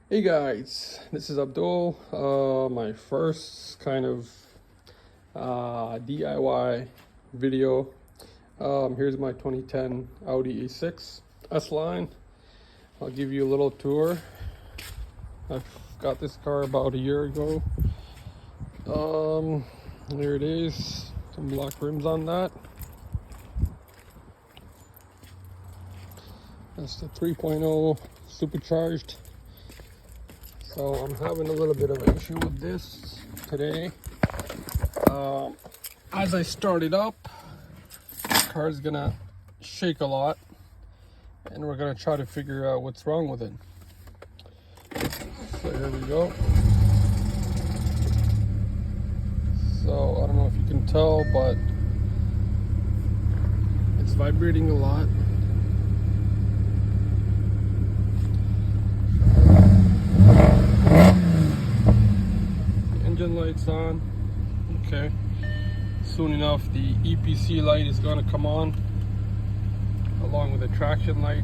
Hey guys, this is Abdul. My first kind of DIY video. Here's my 2010 Audi A6 S-Line. I'll give you a little tour. I got this car about a year ago. There it is. Some black rims on that. That's the 3.0 supercharged. So I'm having a little bit of an issue with this today. As I start it up, the car's gonna shake a lot, and we're gonna try to figure out what's wrong with it. So here we go. So I don't know if you can tell, but it's vibrating a lot. Engine lights on. Okay, soon enough the EPC light is going to come on along with the traction light.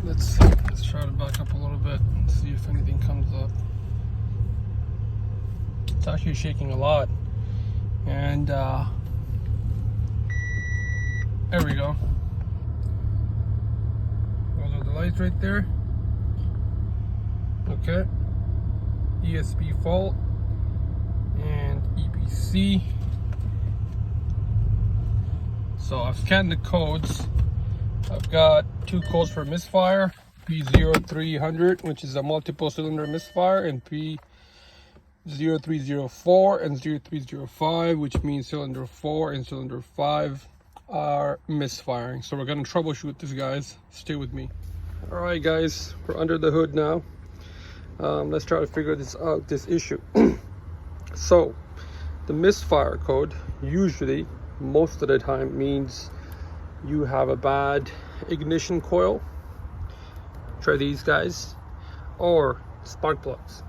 Let's try to back up a little bit and see if anything comes up. It's actually shaking a lot, and there we go. Those are the lights right there. Okay, ESP fault and EPC. So I've scanned the codes. I've got two codes for Misfire, p0300, which is a multiple cylinder misfire, and p0304 and 0305, which means cylinder 4 and cylinder 5 are misfiring. So we're going to troubleshoot this, guys. Stay with me. All right, guys, we're under the hood now. Let's try to figure this out, this issue. So the misfire code usually, most of the time, means you have a bad ignition coil. Try these guys, or spark plugs,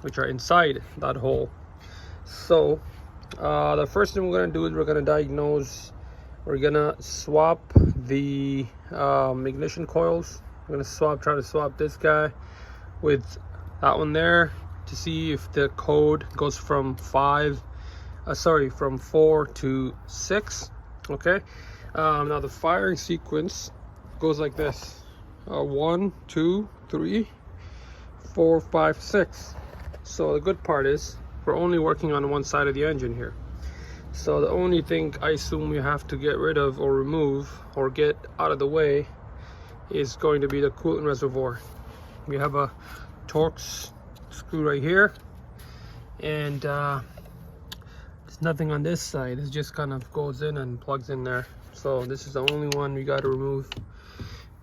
which are inside that hole. So the first thing we're going to do is we're going to diagnose. We're going to swap the ignition coils. We're going to try to swap this guy with that one there to see if the code goes from 4 to 6. Okay, now the firing sequence goes like this: 1, 2, 3, 4, 5, 6. So the good part is we're only working on one side of the engine here. So the only thing I assume we have to get rid of or remove or get out of the way is going to be the coolant reservoir. We have a Torx screw right here, and there's nothing on this side. It just kind of goes in and plugs in there. So this is the only one we got to remove,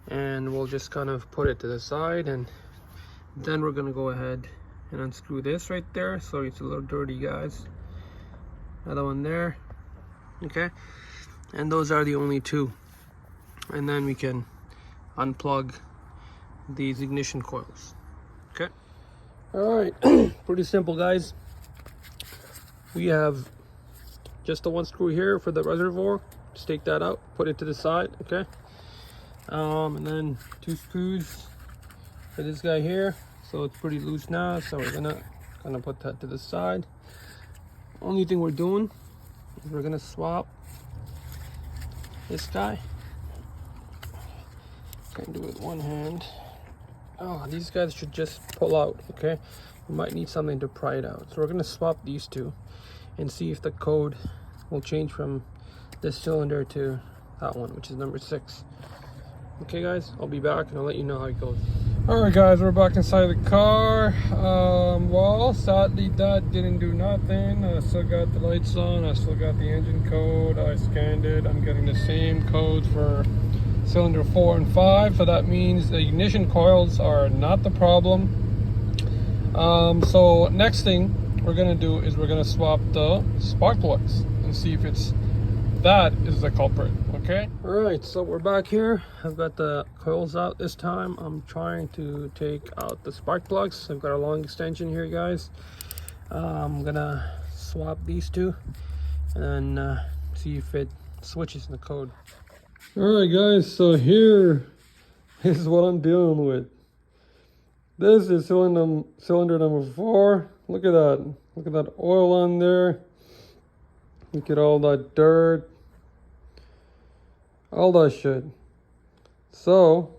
and we'll just kind of put it to the side, and then we're gonna go ahead and unscrew this right there. So it's a little dirty, guys. Another one there. Okay, and those are the only two, and then we can unplug these ignition coils. Okay, all right. Pretty simple, guys. We have just the one screw here for the reservoir. Just take that out, put it to the side. Okay, and then two screws for this guy here. So it's pretty loose now, so we're gonna kind of put that to the side. Only thing we're doing is we're gonna swap this guy. Can't do it with one hand. Oh, these guys should just pull out. Okay, we might need something to pry it out. So we're gonna swap these two and see if the code will change from this cylinder to that one, which is number 6. Okay, guys, I'll be back and I'll let you know how it goes. All right, guys, we're back inside the car. Well, sadly that didn't do nothing. I still got the lights on. I still got the engine code. I scanned it. I'm getting the same codes for cylinder 4 and 5, so that means the ignition coils are not the problem. So next thing we're gonna do is we're gonna swap the spark plugs and see if that is the culprit. Okay, all right, so we're back here. I've got the coils out this time. I'm trying to take out the spark plugs. I've got a long extension here, guys. I'm gonna swap these two and then see if it switches in the code. All right, guys. So here is what I'm dealing with. This is cylinder number 4. Look at that. Look at that oil on there. Look at all that dirt. All that shit. So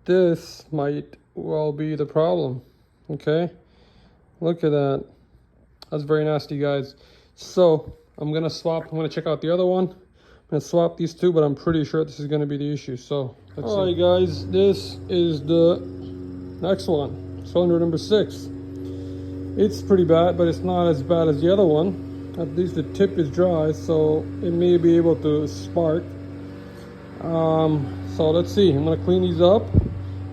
this might well be the problem. Okay. Look at that. That's very nasty, guys. So I'm gonna check out the other one. I'm gonna swap these two, but I'm pretty sure this is gonna be the issue. So let's see. All right, guys. This is the next one, cylinder number 6. It's pretty bad, but it's not as bad as the other one. At least the tip is dry, so it may be able to spark. So let's see. I'm gonna clean these up,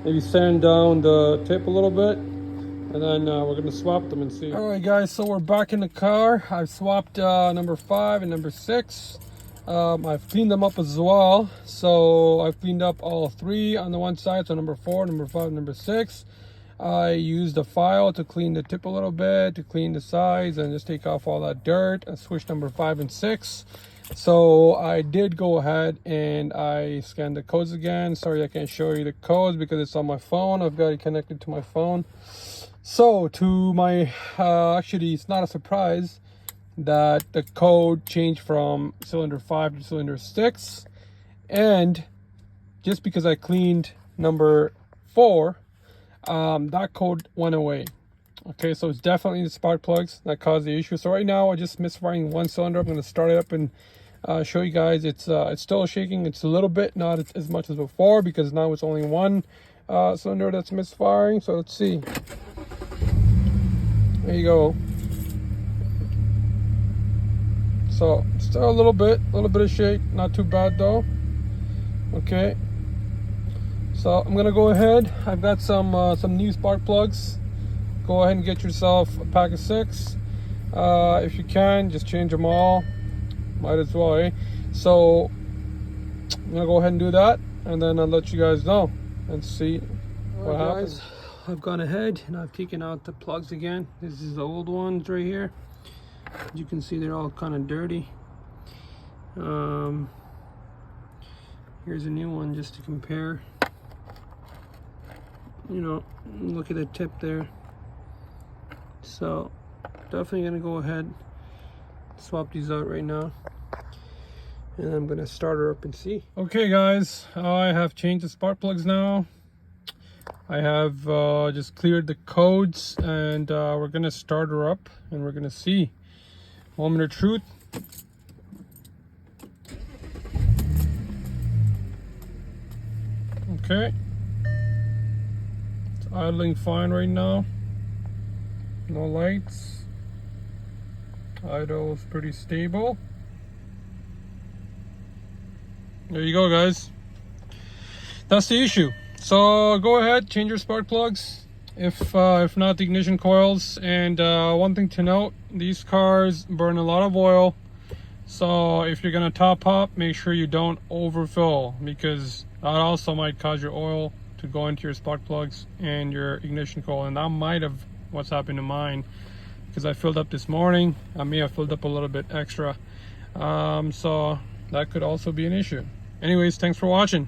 maybe sand down the tip a little bit, and then we're gonna swap them and see. All right, guys. So we're back in the car. I've swapped number 5 and number 6. I've cleaned them up as well. So I've cleaned up all 3 on the one side. So number 4, number 5, number 6. I used a file to clean the tip a little bit, to clean the sides and just take off all that dirt. I switched number 5 and 6. So I did go ahead and I scanned the codes again. Sorry, I can't show you the codes because it's on my phone. I've got it connected to my phone. So to my, actually it's not a surprise that the code changed from cylinder 5 to cylinder 6. And just because I cleaned number 4, that code went away. Okay, so it's definitely the spark plugs that caused the issue. So right now I'm just misfiring one cylinder. I'm going to start it up and show you guys. It's still shaking. It's a little bit, not as much as before, because now it's only one cylinder that's misfiring. So let's see. There you go. So still a little bit of shake, not too bad though. Okay. So I'm gonna go ahead. I've got some new spark plugs. Go ahead and get yourself a pack of 6. If you can, just change them all. Might as well, eh? So I'm gonna go ahead and do that, and then I'll let you guys know and see what happens. Guys, I've gone ahead and I've taken out the plugs again. This is the old ones right here. As you can see, they're all kind of dirty. Here's a new one just to compare. You know, look at the tip there. So definitely gonna go ahead, swap these out right now, and I'm gonna start her up and see. Okay, guys, I have changed the spark plugs now. I have just cleared the codes, and we're gonna start her up and we're gonna see. Moment of truth. Okay, it's idling fine right now. No lights. Idle's pretty stable. There you go, guys. That's the issue. So go ahead, change your spark plugs. If not, the ignition coils. And one thing to note, these cars burn a lot of oil. So if you're gonna top up, make sure you don't overfill, because that also might cause your oil to go into your spark plugs and your ignition coil. And that might have what's happened to mine, because I filled up this morning. I may have filled up a little bit extra. So that could also be an issue. Anyways, thanks for watching.